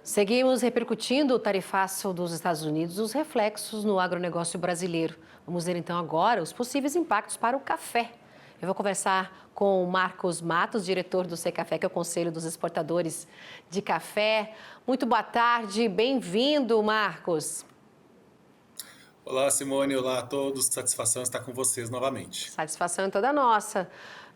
Seguimos repercutindo o tarifaço dos Estados Unidos, os reflexos no agronegócio brasileiro. Vamos ver então agora os possíveis impactos para o café. Eu vou conversar com o Marcos Matos, diretor do Secafé, que é o Conselho dos Exportadores de Café. Muito boa tarde, bem-vindo, Marcos. Olá, Simone. Olá a todos. Satisfação estar com vocês novamente. Satisfação é toda nossa,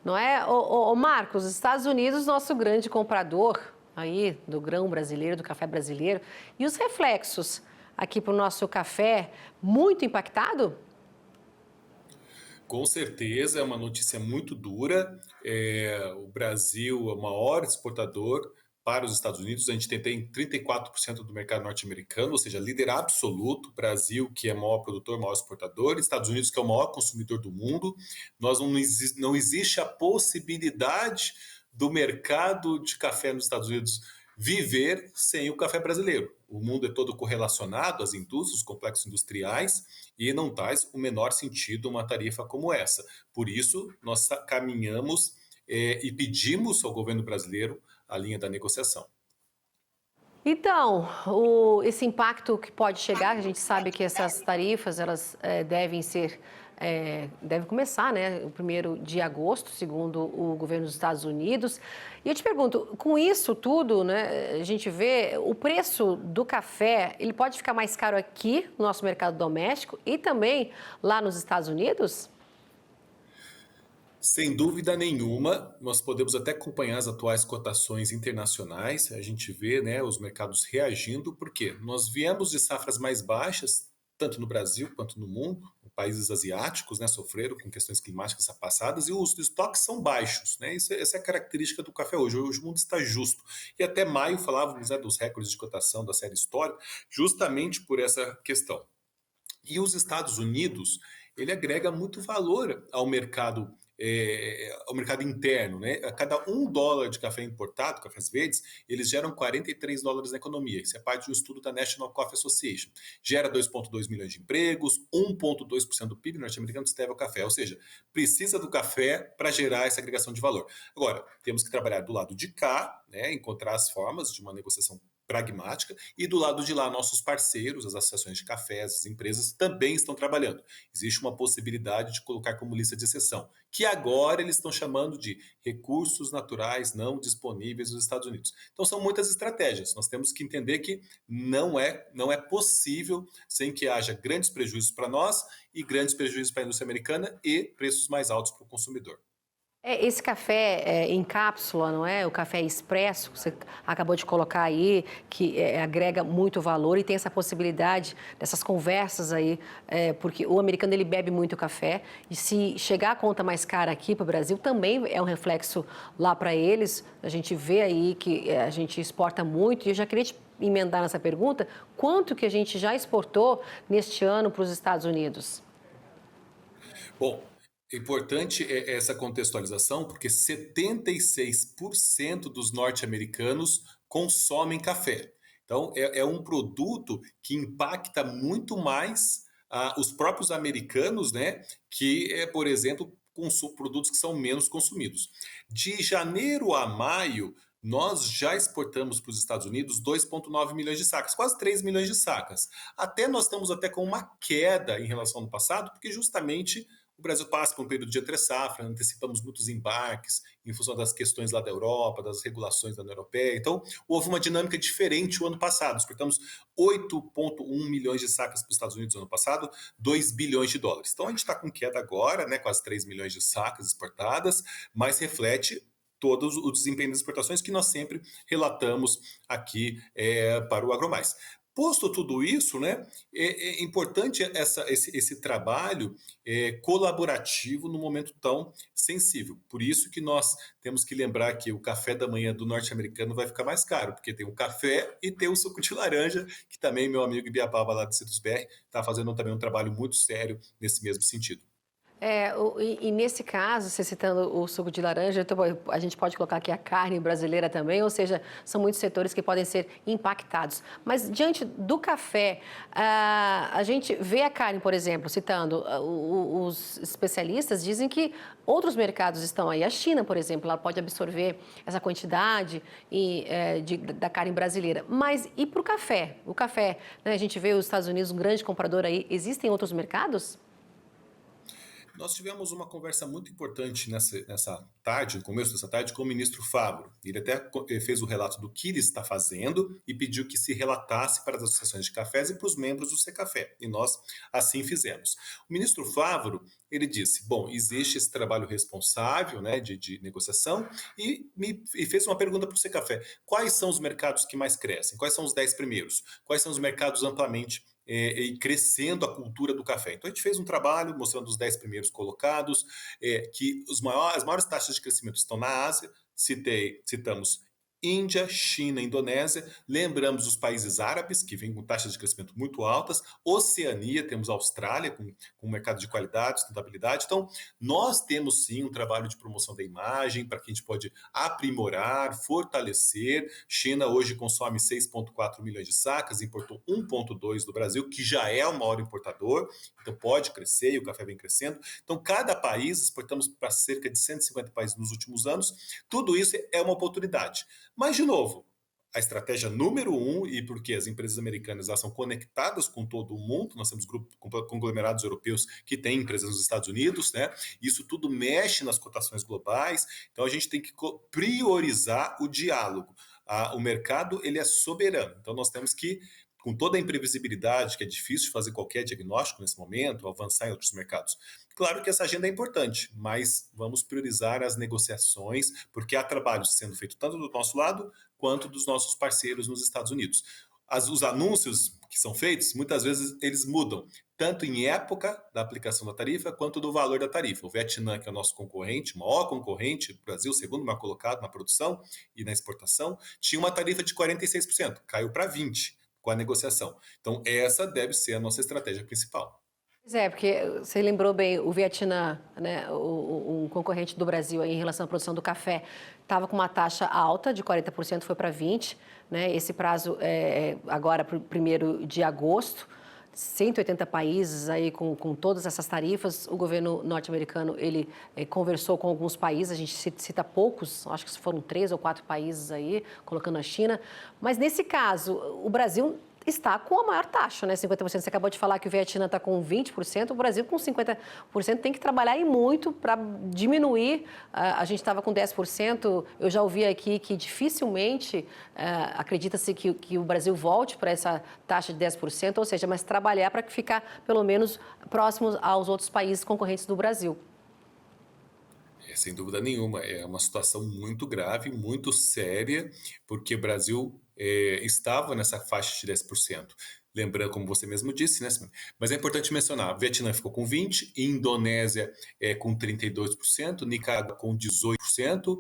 não é? Ô, Marcos, os Estados Unidos, nosso grande comprador aí do grão brasileiro, do café brasileiro, e os reflexos aqui para o nosso café, muito impactado? Com certeza é uma notícia muito dura. O Brasil é o maior exportador para os Estados Unidos. A gente tem 34% do mercado norte-americano, ou seja, líder absoluto. Brasil, que é o maior produtor, maior exportador. Estados Unidos, que é o maior consumidor do mundo. Não existe a possibilidade do mercado de café nos Estados Unidos viver sem o café brasileiro. O mundo é todo correlacionado às indústrias, os complexos industriais, e não faz o menor sentido uma tarifa como essa. Por isso, nós caminhamos e pedimos ao governo brasileiro a linha da negociação. Então, esse impacto que pode chegar, a gente sabe que essas tarifas, elas devem ser, devem começar, né, o 1º de agosto, segundo o governo dos Estados Unidos. E eu te pergunto, com isso tudo, né, a gente vê o preço do café, ele pode ficar mais caro aqui no nosso mercado doméstico e também lá nos Estados Unidos? Sem dúvida nenhuma, nós podemos até acompanhar as atuais cotações internacionais, a gente vê, né, os mercados reagindo, porque nós viemos de safras mais baixas, tanto no Brasil quanto no mundo, países asiáticos, né, sofreram com questões climáticas passadas e os estoques são baixos, né, essa é a característica do café hoje. Hoje o mundo está justo, e até maio falávamos, né, dos recordes de cotação da série histórica, justamente por essa questão. E os Estados Unidos, ele agrega muito valor ao mercado interno, né? A cada $1 de café importado, cafés verdes, eles geram $43 na economia. Isso é parte de um estudo da National Coffee Association. Gera 2,2 milhões de empregos, 1,2% do PIB norte-americano se deve ao café. Ou seja, precisa do café para gerar essa agregação de valor. Agora, temos que trabalhar do lado de cá, né? Encontrar as formas de uma negociação pragmática, e do lado de lá nossos parceiros, as associações de cafés, as empresas também estão trabalhando. Existe uma possibilidade de colocar como lista de exceção, que agora eles estão chamando de recursos naturais não disponíveis nos Estados Unidos. Então são muitas estratégias. Nós temos que entender que não é possível sem que haja grandes prejuízos para nós e grandes prejuízos para a indústria americana e preços mais altos para o consumidor. Esse café em cápsula, não é? O café expresso, que você acabou de colocar aí, que agrega muito valor e tem essa possibilidade dessas conversas aí, porque o americano ele bebe muito café e se chegar a conta mais cara aqui para o Brasil, também é um reflexo lá para eles. A gente vê aí que a gente exporta muito e eu já queria te emendar nessa pergunta, quanto que a gente já exportou neste ano para os Estados Unidos? Bom, é importante essa contextualização, porque 76% dos norte-americanos consomem café. Então, é um produto que impacta muito mais os próprios americanos, né? Que por exemplo, produtos que são menos consumidos. De janeiro a maio, nós já exportamos para os Estados Unidos 2,9 milhões de sacas, quase 3 milhões de sacas. Até nós estamos até com uma queda em relação ao ano passado, porque justamente o Brasil passa por um período de entre-safra, antecipamos muitos embarques em função das questões lá da Europa, das regulações da União Europeia. Então, houve uma dinâmica diferente o ano passado. Exportamos 8,1 milhões de sacas para os Estados Unidos no ano passado, 2 bilhões de dólares. Então, a gente está com queda agora, né, quase 3 milhões de sacas exportadas, mas reflete todo o desempenho das exportações que nós sempre relatamos aqui para o AgroMais. Posto tudo isso, né, é importante esse trabalho colaborativo num momento tão sensível. Por isso que nós temos que lembrar que o café da manhã do norte-americano vai ficar mais caro, porque tem o café e tem o suco de laranja, que também meu amigo Ibiapaba lá do Citrus BR está fazendo também um trabalho muito sério nesse mesmo sentido. E nesse caso, você citando o suco de laranja, então, a gente pode colocar aqui a carne brasileira também, ou seja, são muitos setores que podem ser impactados. Mas diante do café, a gente vê a carne, por exemplo, citando, os especialistas dizem que outros mercados estão aí. A China, por exemplo, ela pode absorver essa quantidade da carne brasileira. Mas e para o café? O café, né, a gente vê os Estados Unidos um grande comprador aí. Existem outros mercados? Nós tivemos uma conversa muito importante nessa tarde, no começo dessa tarde, com o ministro Favro. Ele até fez o relato do que ele está fazendo e pediu que se relatasse para as associações de cafés e para os membros do Secafé. E nós assim fizemos. O ministro Favro, ele disse, bom, existe esse trabalho responsável, né, de negociação e fez uma pergunta para o Secafé. Quais são os mercados que mais crescem? Quais são os 10 primeiros? Quais são os mercados amplamente e crescendo a cultura do café? Então a gente fez um trabalho mostrando os 10 primeiros colocados, que as maiores taxas de crescimento estão na Ásia. Citamos Índia, China, Indonésia, lembramos os países árabes, que vêm com taxas de crescimento muito altas, Oceania, temos a Austrália, com um mercado de qualidade, sustentabilidade. Então, nós temos sim um trabalho de promoção da imagem, para que a gente pode aprimorar, fortalecer. China hoje consome 6,4 milhões de sacas, importou 1,2 do Brasil, que já é o maior importador, então pode crescer e o café vem crescendo. Então, cada país, exportamos para cerca de 150 países nos últimos anos, tudo isso é uma oportunidade. Mas, de novo, a estratégia número um, e porque as empresas americanas são conectadas com todo o mundo, nós temos grupos conglomerados europeus que têm empresas nos Estados Unidos, né? Isso tudo mexe nas cotações globais, então a gente tem que priorizar o diálogo. O mercado, ele é soberano, então nós temos que, com toda a imprevisibilidade, que é difícil fazer qualquer diagnóstico nesse momento, avançar em outros mercados. Claro que essa agenda é importante, mas vamos priorizar as negociações, porque há trabalho sendo feito tanto do nosso lado quanto dos nossos parceiros nos Estados Unidos. Os anúncios que são feitos, muitas vezes eles mudam, tanto em época da aplicação da tarifa, quanto do valor da tarifa. O Vietnã, que é o nosso concorrente, o maior concorrente, o Brasil, o segundo maior colocado na produção e na exportação, tinha uma tarifa de 46%, caiu para 20% com a negociação. Então, essa deve ser a nossa estratégia principal. Pois é, porque você lembrou bem, o Vietnã, né, um concorrente do Brasil aí em relação à produção do café, estava com uma taxa alta de 40%, foi para 20%, né? Esse prazo é agora para o 1º de agosto. 180 países aí com todas essas tarifas. O governo norte-americano, ele conversou com alguns países, a gente cita poucos, acho que foram 3 ou 4 países aí, colocando a China. Mas nesse caso, o Brasil está com a maior taxa, né? 50%. Você acabou de falar que o Vietnã está com 20%, o Brasil com 50% tem que trabalhar aí muito para diminuir. A gente estava com 10%, eu já ouvi aqui que dificilmente acredita-se que o Brasil volte para essa taxa de 10%, ou seja, mas trabalhar para ficar pelo menos próximos aos outros países concorrentes do Brasil. Sem dúvida nenhuma, é uma situação muito grave, muito séria, porque o Brasil estava nessa faixa de 10%. Lembrando, como você mesmo disse, né, Simone? Mas é importante mencionar, Vietnã ficou com 20%, Indonésia com 32%, Nicarágua com 18%,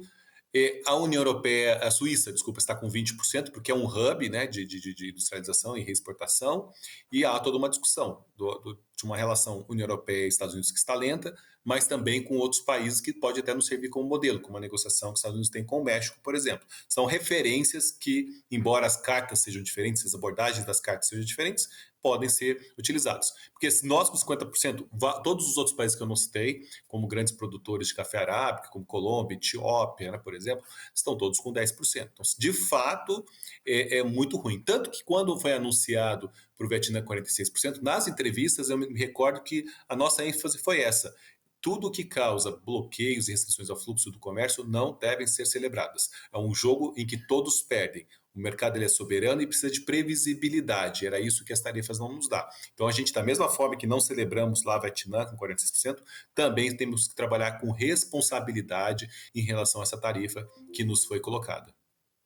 a União Europeia, a Suíça, desculpa, está com 20%, porque é um hub, né, de industrialização e reexportação, e há toda uma discussão de uma relação União Europeia e Estados Unidos que está lenta, mas também com outros países que pode até nos servir como modelo, como a negociação que os Estados Unidos têm com o México, por exemplo. São referências que, embora as cartas sejam diferentes, as abordagens das cartas sejam diferentes, podem ser utilizados. Porque se nós com 50%, todos os outros países que eu não citei, como grandes produtores de café arábica, como Colômbia, Etiópia, né, por exemplo, estão todos com 10%. Então, de fato, é muito ruim. Tanto que quando foi anunciado para o Vietnã 46%, nas entrevistas eu me recordo que a nossa ênfase foi essa: tudo que causa bloqueios e restrições ao fluxo do comércio não devem ser celebradas. É um jogo em que todos perdem. O mercado ele é soberano e precisa de previsibilidade. Era isso que as tarifas não nos dão. Então, a gente, da mesma forma que não celebramos lá a Vietnã com 46%, também temos que trabalhar com responsabilidade em relação a essa tarifa que nos foi colocada.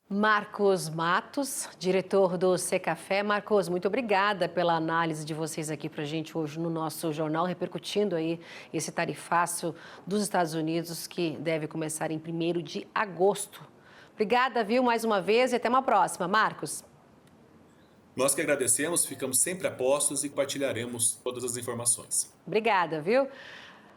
Marcos Matos, diretor do Secafé. Marcos, muito obrigada pela análise de vocês aqui para a gente hoje no nosso jornal, repercutindo aí esse tarifaço dos Estados Unidos que deve começar em 1º de agosto. Obrigada, viu, mais uma vez e até uma próxima. Marcos. Nós que agradecemos, ficamos sempre a postos e compartilharemos todas as informações. Obrigada, viu?